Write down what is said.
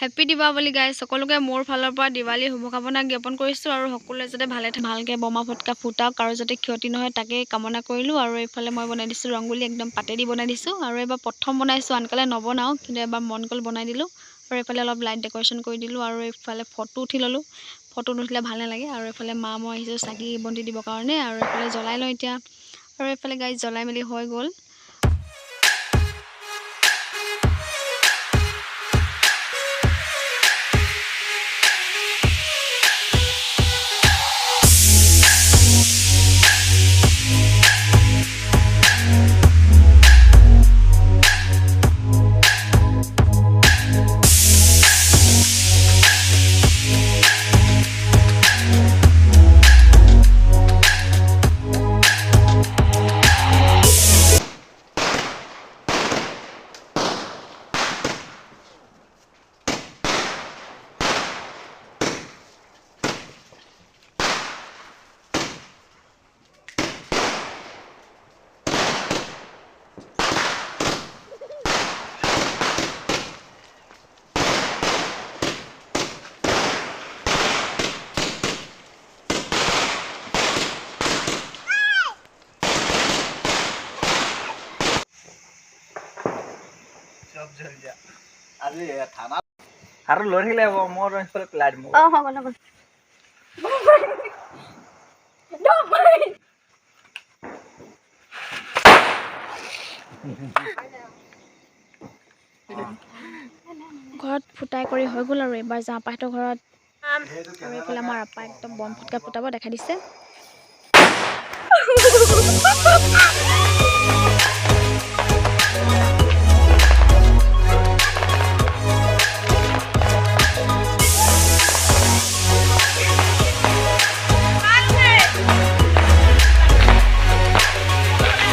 Happy Deepawali guys সকলোকে মোৰ ফালৰ পৰা দিৱালী শুভকামনা জ্ঞাপন কৰিছোঁ আৰু সকলোৱে যাতে ভালকৈ বোমা ফটকা ফুটাওক আৰু যাতে ক্ষতি নহয় তাকে কামনা কৰিলোঁ। আৰু এইফালে মই বনাই দিছোঁ ৰংগুলি একদম পাতেদি বনাই দিছোঁ আৰু এবাৰ প্ৰথম বনাইছোঁ আনকালে নবনাওঁ কিন্তু এবাৰ মন গ'ল বনাই দিলোঁ আৰু এইফালে অলপ লাইট ডেক'ৰেশ্যন কৰি দিলোঁ আৰু এইফালে ফটো উঠি ল'লোঁ। ফটো নুঠিলে ভাল নালাগে আৰু এইফালে মা মই আহিছোঁ চাকি বন্তি দিবৰ কাৰণে আৰু এইফালে জ্বলাই লওঁ এতিয়া আৰু এইফালে গাইজ জ্বলাই মেলি হৈ গ'ল। আজি থানা আৰু লৈ থাকিলে মোৰ ইফালে পেলাই দিম। ঘৰত ফুটাই কৰি হৈ গ'ল আৰু এবাৰ যাওঁ আপাহঁতৰ ঘৰত আৰু এইফালে আমাৰ আপা একদম বম ফটকা ফুটাব দেখা দিছে।